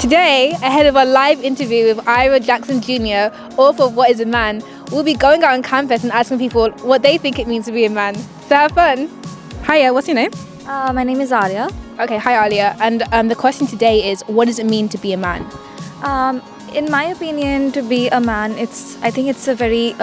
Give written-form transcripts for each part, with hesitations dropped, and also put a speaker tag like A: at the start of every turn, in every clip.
A: Today, ahead of a live interview with Ira Jackson Jr., author of What is a Man, we'll be going out on campus and asking people what they think it means to be a man. So have fun. Hiya, what's your name?
B: My name is Aaliyah.
A: Okay, hi Aaliyah. And the question today is, what does it mean to be a man?
B: In my opinion, to be a man, I think it's a very.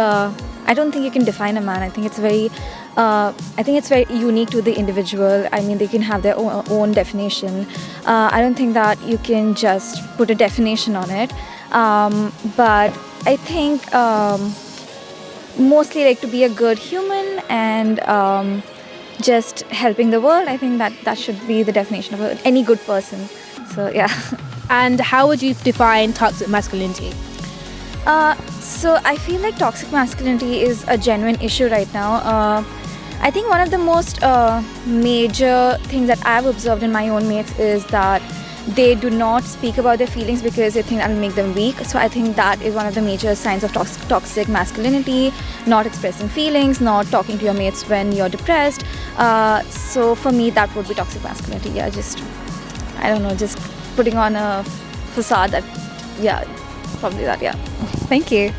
B: I don't think you can define a man. I think it's very unique to the individual. I mean, they can have their own definition. I don't think that you can just put a definition on it. But I think mostly like to be a good human and just helping the world. I think that should be the definition of any good person. So yeah.
A: And how would you define toxic masculinity?
B: So I feel like toxic masculinity is a genuine issue right now. I think one of the most major things that I've observed in my own mates is that they do not speak about their feelings because they think that will make them weak. So I think that is one of the major signs of toxic masculinity, not expressing feelings, not talking to your mates when you're depressed. So for me, that would be toxic masculinity. Yeah, just putting on a facade that, yeah, probably that, yeah.
A: Thank you.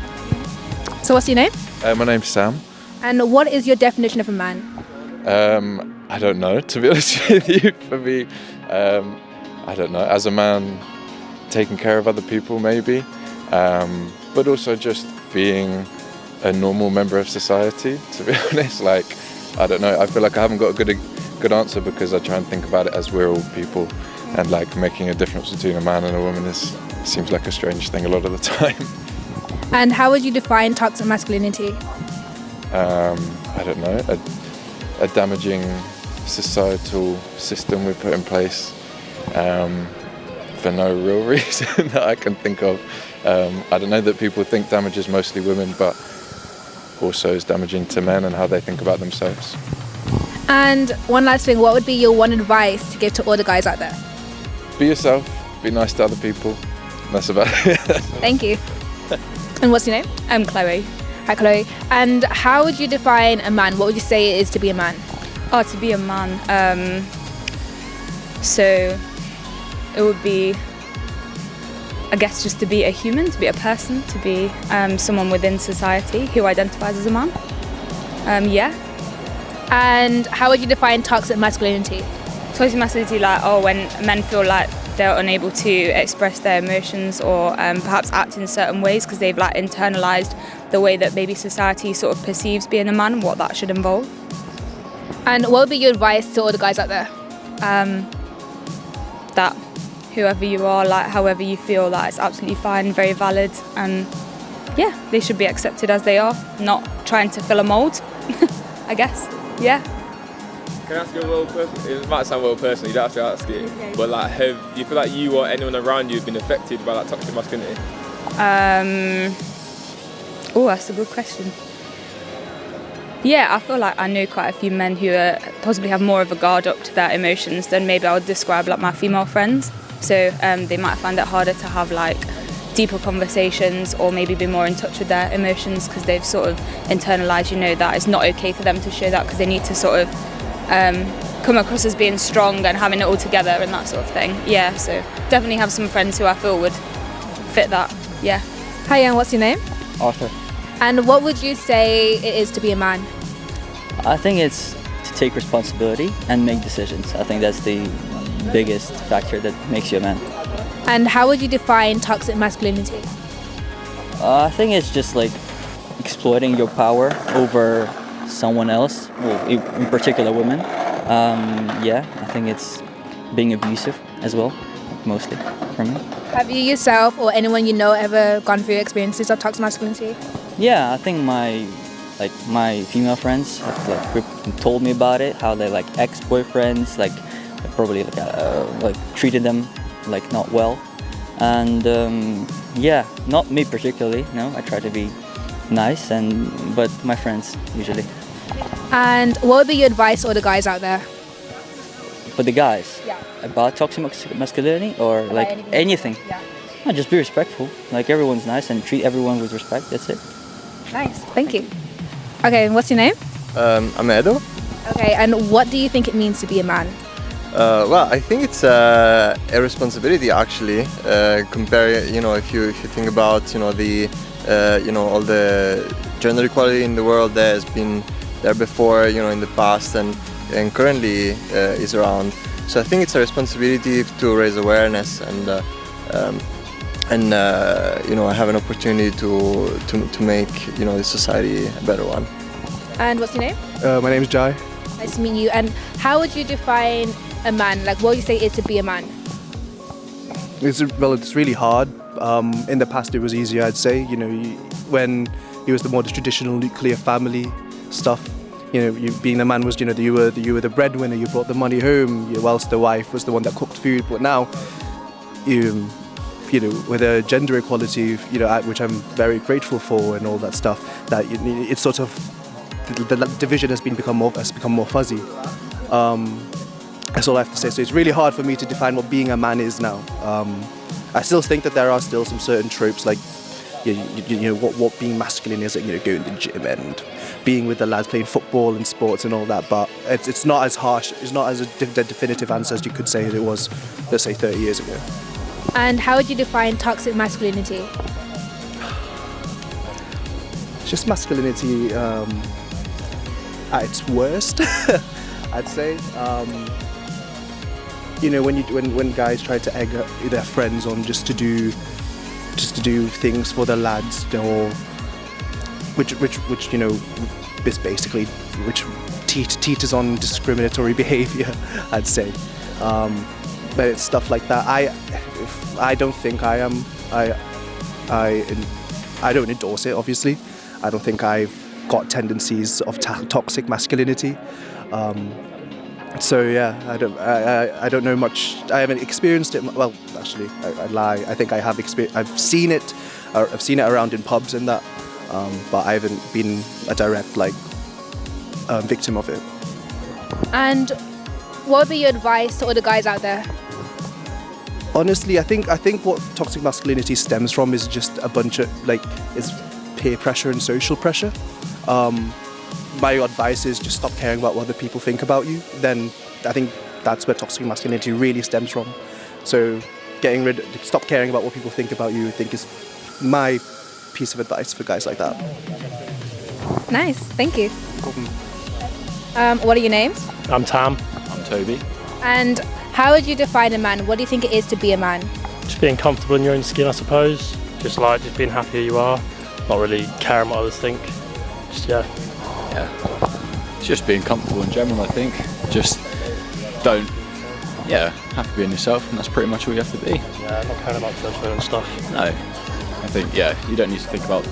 A: So what's your name?
C: My name's Sam.
A: And what is your definition of a man?
C: I don't know, to be honest with you. For me, I don't know. As a man, taking care of other people maybe, but also just being a normal member of society, to be honest. Like, I don't know. I feel like I haven't got a good answer because I try and think about it as we're all people. And like making a difference between a man and a woman seems like a strange thing a lot of the time.
A: And how would you define toxic masculinity?
C: I don't know, a damaging societal system we put in place for no real reason that I can think of. I don't know, that people think damages mostly women, but also is damaging to men and how they think about themselves.
A: And one last thing, what would be your one advice to give to all the guys out there?
C: Be yourself, be nice to other people. That's about it.
A: Thank you. And what's your name?
B: I'm Chloe.
A: Hi Chloe. And how would you define a man? What would you say it is to be a man?
D: Oh, to be a man. So it would be, I guess, just to be a human, to be a person, to be someone within society who identifies as a man. Yeah.
A: And how would you define toxic masculinity?
D: Toxic masculinity, like, when men feel like they're unable to express their emotions or perhaps act in certain ways because they've like internalized the way that maybe society sort of perceives being a man, what that should involve.
A: And what would be your advice to all the guys out there?
D: That whoever you are, like however you feel, that it's absolutely fine, very valid, and yeah, they should be accepted as they are, not trying to fill a mold. I guess. Yeah.
E: Can I ask you a little person? It might sound well personal, you don't have to ask it. Okay. But like, have you feel like you or anyone around you has been affected by like toxic masculinity?
D: Oh, that's a good question. Yeah, I feel like I know quite a few men who possibly have more of a guard up to their emotions than maybe I would describe like my female friends. So they might find it harder to have like deeper conversations or maybe be more in touch with their emotions because they've sort of internalized, that it's not okay for them to show that because they need to sort of come across as being strong and having it all together and that sort of thing. Yeah, so definitely have some friends who I feel would fit that. Yeah.
A: Hi, and what's your name?
F: Arthur.
A: And what would you say it is to be a man?
F: I think it's to take responsibility and make decisions. I think that's the biggest factor that makes you a man.
A: And how would you define toxic masculinity?
F: I think it's just like exploiting your power over someone else, well, in particular women. Yeah, I think it's being abusive as well, mostly for me.
A: Have you yourself or anyone you know ever gone through experiences of toxic masculinity?
F: Yeah, I think my female friends have told me about it, how they like ex-boyfriends probably treated them like not well, and yeah, not me particularly. No, I try to be nice, but my friends usually.
A: And what would be your advice to all the guys out there?
F: For the guys?
A: Yeah.
F: About toxic masculinity or like anything?
A: Yeah.
F: No, just be respectful. Like everyone's nice and treat everyone with respect. That's it.
A: Nice. Thank you. Okay, and what's your name?
G: I'm Edo.
A: Okay, and what do you think it means to be a man?
G: Well, I think it's a responsibility actually. Compare, if you think about, the, all the gender equality in the world that has been there before, in the past and currently is around. So I think it's a responsibility to raise awareness and have an opportunity to make, the society a better one.
A: And what's your name?
H: My name is Jai.
A: Nice to meet you. And how would you define a man? Like, what would you say is to be a man?
H: It's really hard. In the past, it was easier, I'd say. When it was the traditional nuclear family stuff. You being a man was, you were the breadwinner. You brought the money home, whilst the wife was the one that cooked food. But now, with a gender equality, which I'm very grateful for, and all that stuff, that it's sort of the division has become more fuzzy. That's all I have to say. So it's really hard for me to define what being a man is now. I still think that there are still some certain tropes, like what being masculine is, like going to the gym and being with the lads, playing football and sports and all that. But it's not as harsh. It's not as a definitive answer as you could say it was, let's say, 30 years ago.
A: And how would you define toxic masculinity?
H: It's just masculinity at its worst, I'd say. When guys try to egg their friends on just to do things for the lads, or which is basically which teeters on discriminatory behaviour, I'd say. But it's stuff like that. I don't think I am. I don't endorse it. Obviously, I don't think I've got tendencies of toxic masculinity. So yeah, I don't know much. I haven't experienced it. Well, actually, I lie. I think I have I've seen it. I've seen it around in pubs and that, but I haven't been a direct victim of it.
A: And what would be your advice to other guys out there?
H: Honestly, I think what toxic masculinity stems from is just a bunch of is peer pressure and social pressure. My advice is just stop caring about what other people think about you. Then I think that's where toxic masculinity really stems from. So stop caring about what people think about you, I think is my piece of advice for guys like that.
A: Nice, thank you. What are your names?
I: I'm Tam.
J: I'm Toby.
A: And how would you define a man? What do you think it is to be a man?
I: Just being comfortable in your own skin, I suppose. Just being happy who you are. Not really caring what others think. Yeah.
J: It's just being comfortable in general, I think. Just happy being yourself, and that's pretty much all you have to be.
I: Yeah, not caring about judgment and stuff.
J: No. I think, you don't need to think about...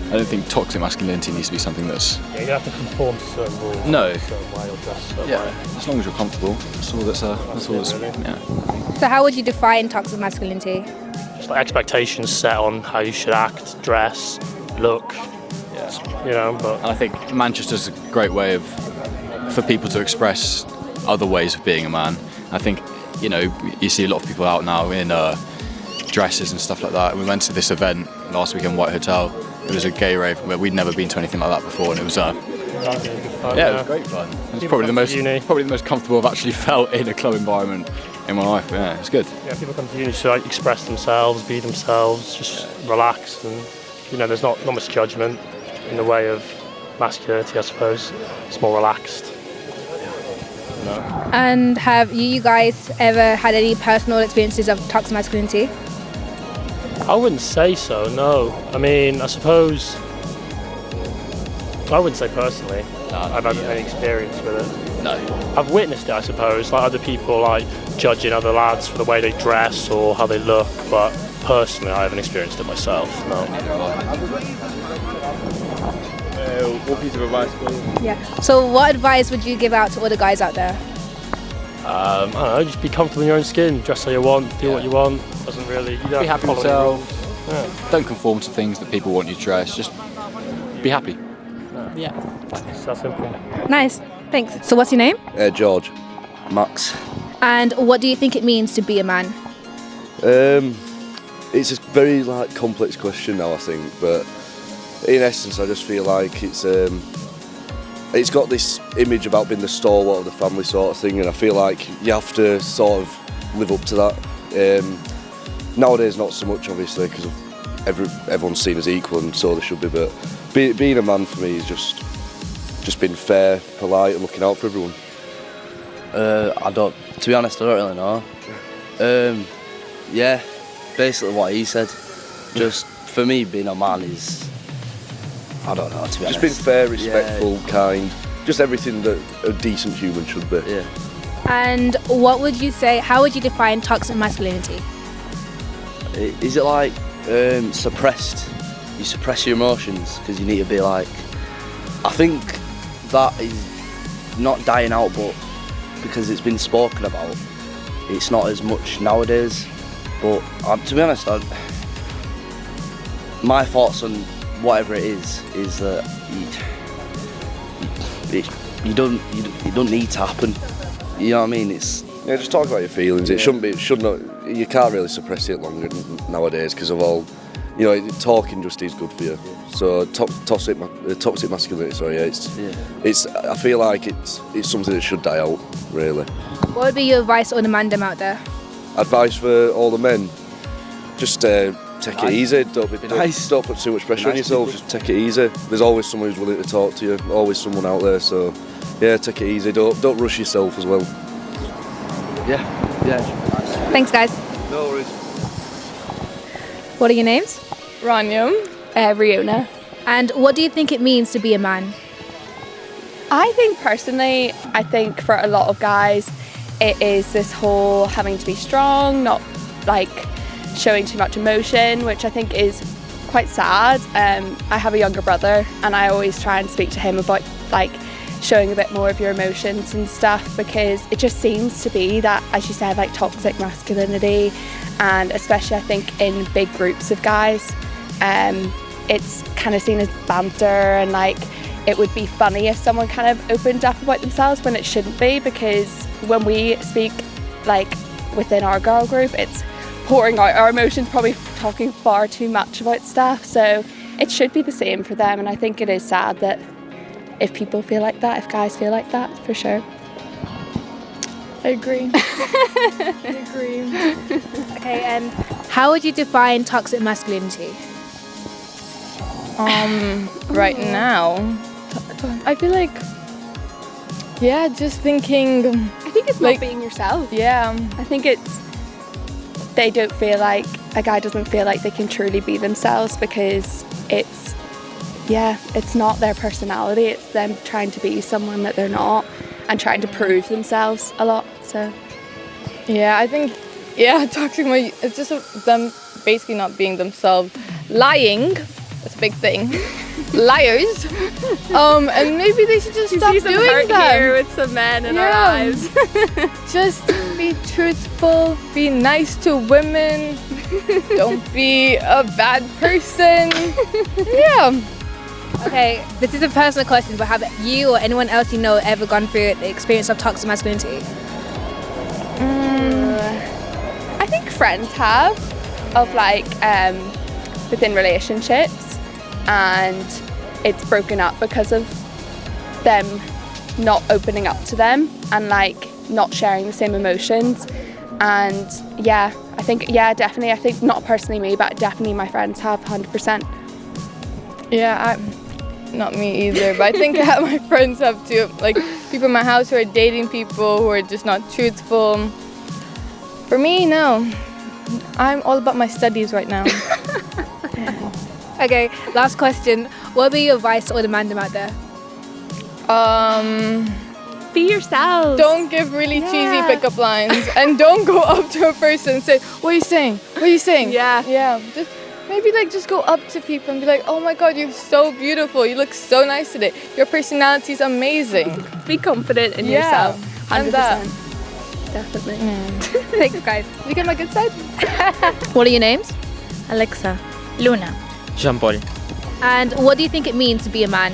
J: I don't think toxic masculinity needs to be something that's...
I: Yeah, you don't have to conform to certain rules.
J: No.
I: A certain way or dress a certain way.
J: As long as you're comfortable, that's all that's
I: really.
J: Yeah.
A: So how would you define toxic masculinity?
I: Just expectations set on how you should act, dress, look. But...
J: And I think Manchester's a great way for people to express other ways of being a man. I think, you see a lot of people out now in dresses and stuff like that. We went to this event last week in White Hotel. It was a gay rave where we'd never been to anything like that before, and it was
I: it was
J: great fun. It was probably the most comfortable I've actually felt in a club environment in my life. But yeah, it's good.
I: Yeah, people come to uni to express themselves, be themselves, just relax, and there's not much judgment in the way of masculinity, I suppose. It's more relaxed.
A: And have you guys ever had any personal experiences of toxic masculinity?
I: I wouldn't say so, no. I mean, I suppose... I wouldn't say personally I've had any experience with it.
J: No.
I: I've witnessed it, I suppose, other people judging other lads for the way they dress or how they look, but personally I haven't experienced it myself, no.
E: What piece of advice for you?
A: Yeah. So what advice would you give out to other guys out there?
I: I don't know, just be comfortable in your own skin, dress how you want, do what you want. Doesn't really... You don't
J: be
I: have
J: happy
I: to
J: with
I: follow
J: yourself.
I: any rules.
J: Don't conform to things that people want you to dress. Just be happy.
I: Yeah. It's that simple.
A: Nice, thanks. So what's your name?
K: George. Max.
A: And what do you think it means to be a man?
K: It's a very complex question now, I think, but in essence I just feel like it's it's got this image about being the stalwart of the family sort of thing, and I feel like you have to sort of live up to that. Nowadays, not so much, obviously, because everyone's seen as equal, and so they should be. But being a man for me is just being fair, polite, and looking out for everyone.
F: To be honest, I don't really know. Yeah, basically what he said. Just for me, being a man is, I don't know, to be honest.
K: Just being fair, respectful, kind, just everything that a decent human should be.
F: Yeah.
A: And what would you say, how would you define toxic masculinity?
F: Is it like suppressed? You suppress your emotions because you need to be like, I think that is not dying out, but because it's been spoken about, it's not as much nowadays. But to be honest, my thoughts on whatever it is that you don't need to happen. You know what I mean?
K: Yeah, just talk about your feelings. It shouldn't be. It should not. You can't really suppress it longer nowadays because of all. You know, talking just is good for you. So toxic masculinity. Sorry, it's. I feel like it's something that should die out. Really.
A: What would be your advice on the mandem out there?
K: Advice for all the men: just take it easy. Don't put too much pressure on yourself. Just take it easy. There's always someone who's willing to talk to you. Always someone out there. So yeah, take it easy. Don't rush yourself as well.
F: Yeah.
A: Thanks, guys.
K: No worries.
A: What are your names?
L: Rhanium Riona.
A: And what do you think it means to be a man?
L: I think personally, for a lot of guys, it is this whole having to be strong, not like showing too much emotion, which I think is quite sad. I have a younger brother, and I always try and speak to him about like showing a bit more of your emotions and stuff, because it just seems to be that, as you said, like toxic masculinity, and especially I think in big groups of guys, it's kind of seen as banter, and like it would be funny if someone kind of opened up about themselves when it shouldn't be, because when we speak like within our girl group, it's pouring out our emotions, probably talking far too much about stuff. So it should be the same for them, and I think it is sad that if people feel like that, if guys feel like that, for sure.
A: I agree. Okay, and how would you define toxic masculinity?
L: Right now, I feel like, just thinking.
A: I think it's like, not being yourself.
L: Yeah, I think it's, a guy doesn't feel like they can truly be themselves, because it's not their personality, it's them trying to be someone that they're not and trying to prove themselves a lot. So
M: yeah, I think toxic, it's just them basically not being themselves. Lying, that's a big thing. Liars. And maybe they should just stop doing that.
L: Here with some men in our lives.
M: Just be truthful, be nice to women, don't be a bad person. Yeah.
A: Okay, this is a personal question, but have you or anyone else you know ever gone through the experience of toxic masculinity?
L: I think friends have, of like within relationships, and it's broken up because of them not opening up to them and like not sharing the same emotions. And definitely, I think not personally me, but definitely my friends have, 100%.
M: Yeah, not me either, but I think my friends have too. Like people in my house who are dating people who are just not truthful. For me, no. I'm all about my studies right now.
A: Okay, last question. What would be your advice to all the mandem out there?
L: Be yourself.
M: Don't give really cheesy pickup lines, and don't go up to a person and say, "What are you saying? What are you saying?" Yeah. Just go up to people and be like, "Oh my God, you're so beautiful. You look so nice today. Your personality is amazing."
L: Be confident in yourself. 100%. Definitely.
A: Thanks, guys.
M: You get my good side.
A: What are your names?
N: Alexa. Luna.
O: Jean-Paul.
A: And what do you think it means to be a man?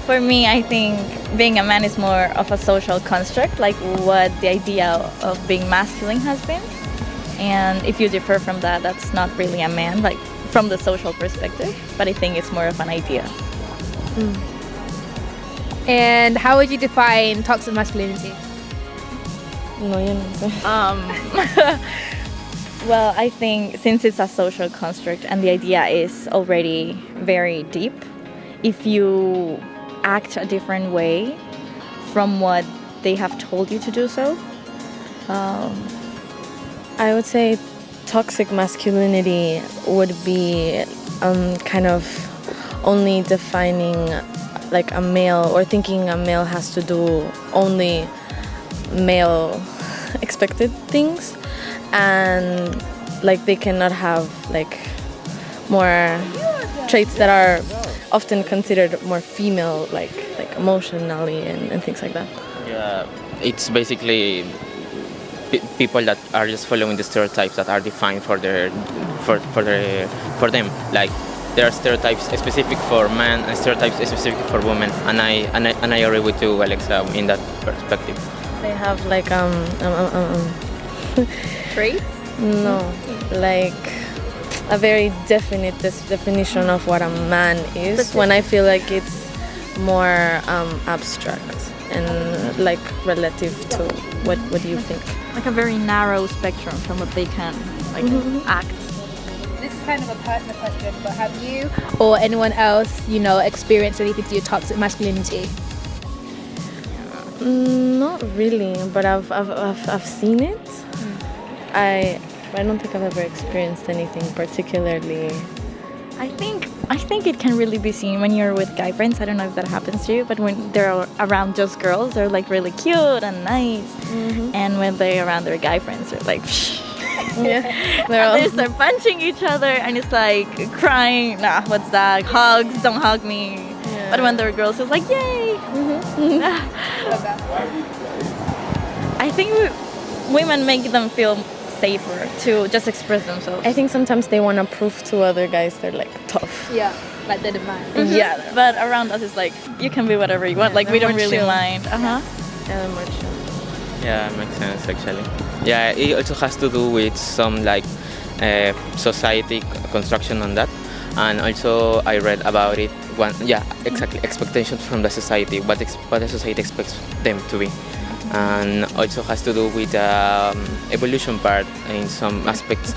N: For me, I think being a man is more of a social construct, like what the idea of being masculine has been. And if you differ from that, that's not really a man, like from the social perspective, but I think it's more of an idea.
A: And how would you define toxic masculinity?
N: No, you know. Well, I think since it's a social construct and the idea is already very deep, if you act a different way from what they have told you to do so,
O: I would say toxic masculinity would be kind of only defining like a male, or thinking a male has to do only male expected things, and like they cannot have like more traits that are often considered more female, like emotionally and things like that.
P: Yeah, it's basically people that are just following the stereotypes that are defined for them. Like there are stereotypes specific for men and stereotypes specific for women, and I agree with you, Alexa, in that perspective.
O: They have like
A: traits?
O: No, like a very definite definition of what a man is. When I feel like it's more abstract and like relative to what do you think?
N: Like a very narrow spectrum from what they can act.
A: This is kind of a personal question, but have you or anyone else, experienced anything to do with toxic masculinity?
O: Not really, but I've seen it. I don't think I've ever experienced anything particularly.
N: I think it can really be seen when you're with guy friends. I don't know if that happens to you, but when they're around just girls, they're like really cute and nice. And when they're around their guy friends, they're like,
O: yeah,
N: they start punching each other, and it's like crying. Nah, what's that? Hugs, don't hug me. Yeah. But when they're girls, it's like, yay. I think women make them feel safer to just express themselves.
O: I think sometimes they want to prove to other guys they're like tough.
A: Yeah, like they're the man.
N: Yeah, but around us it's like you can be whatever you want. Like we don't really mind.
O: Yeah, they're more chill.
P: Yeah, makes sense actually. Yeah, it also has to do with some like society construction on that, and also I read about it. Exactly, expectations from the society, what the society expects them to be. And also has to do with evolution part in some aspects,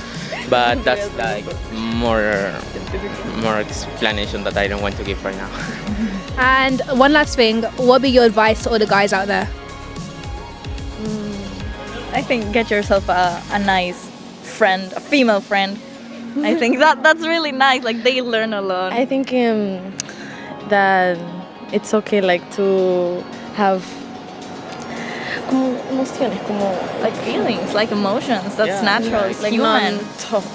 P: but that's like more explanation that I don't want to give right now.
A: And one last thing, what would be your advice to all the guys out there?
N: I think get yourself a nice friend, a female friend. I think that's really nice. Like they learn a lot.
O: I think that it's okay like to have
N: like feelings, like emotions. That's natural. It's like human.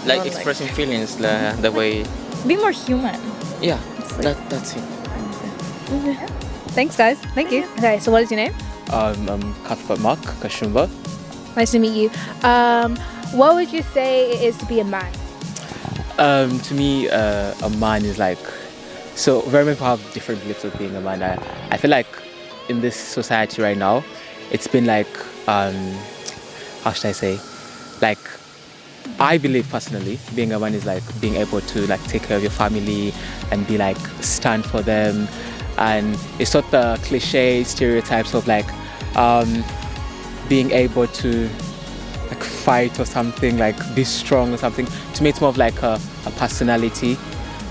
P: Like expressing feelings the way.
N: Be more human.
P: Yeah, that's it.
A: Thanks, guys. Thank you. Okay, so what is your name?
Q: I'm Cuthbert Mark Kashumba.
A: Nice to meet you. What would you say it is to be a man?
Q: To me, a man is like, so very many people have different beliefs of being a man. I feel like in this society right now, it's been like, how should I say, like, I believe personally being a man is like being able to like take care of your family and be like stand for them, and it's not the cliche stereotypes of like being able to like fight or something, like be strong or something. To me it's more of like a personality.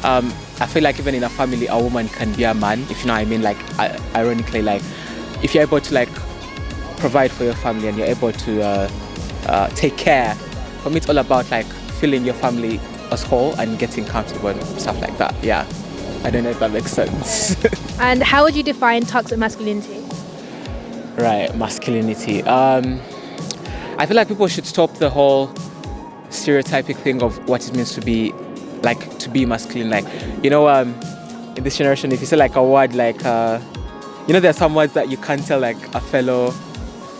Q: I feel like even in a family a woman can be a man, if you know what I mean. Like ironically, like if you're able to like provide for your family and you're able to take care. For me, it's all about like feeling your family as whole and getting comfortable and stuff like that. Yeah, I don't know if that makes sense.
A: And how would you define toxic masculinity?
Q: Right, masculinity. I feel like people should stop the whole stereotypic thing of what it means to be like to be masculine. Like, you know, in this generation, if you say like a word like, you know, there are some words that you can't tell like a fellow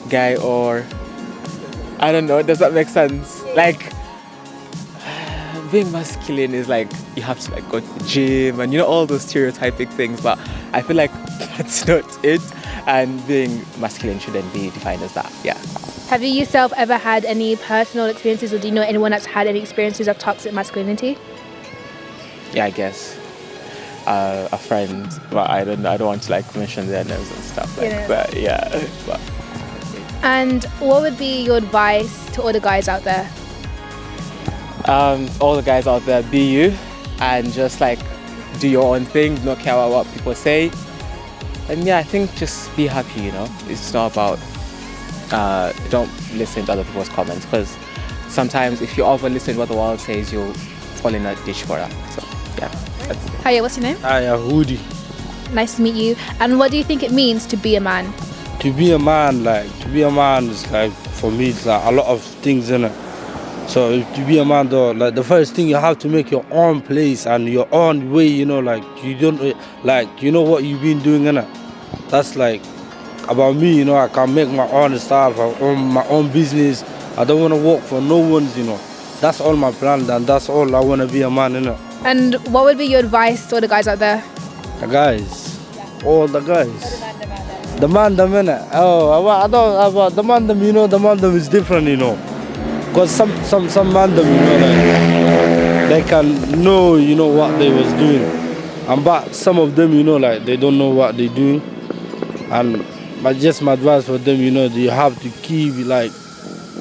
Q: guy, or I don't know, does that make sense? Like being masculine is like you have to like go to the gym and you know all those stereotypic things, but I feel like that's not it, and being masculine shouldn't be defined as that. Yeah.
A: Have you yourself ever had any personal experiences, or do you know anyone that's had any experiences of toxic masculinity?
Q: Yeah, I guess. a friend, but I don't want to like mention their names and stuff like that. Yeah. But,
A: And what would be your advice to all the guys out there?
Q: all the guys out there, be you, and just like do your own thing. Don't care about what people say. And yeah, I think just be happy. You know, it's not about. Don't listen to other people's comments, because sometimes if you over listen to what the world says, you'll fall in a ditch for that. So yeah, that's it.
A: Hiya, what's your name?
R: Hiya, Hoodee.
A: Nice to meet you. And what do you think it means to be a man?
R: To be a man is like, for me, it's like a lot of things in it. So to be a man though, like the first thing, you have to make your own place and your own way, you know, like you don't, like, you know what you've been doing in it. That's like, about me, you know, I can make my own stuff, I own my own business. I don't want to work for no one's, you know. That's all my plan, and that's all I want to be a man, you know.
A: And what would be your advice to all the guys out there?
R: The guys, all the guys. The mandem, innit? Oh, I don't about the mandem, you know. The mandem is different, you know. Because some mandem, you know, like, they can know, you know, what they was doing. And but some of them, you know, like they don't know what they're doing. And but just my advice for them, you know, you have to keep like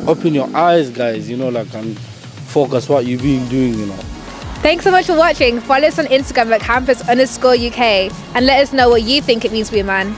R: open your eyes, guys, you know, like, and focus what you've been doing, you know.
A: Thanks so much for watching. Follow us on Instagram at campus_UK and let us know what you think it means to be a man.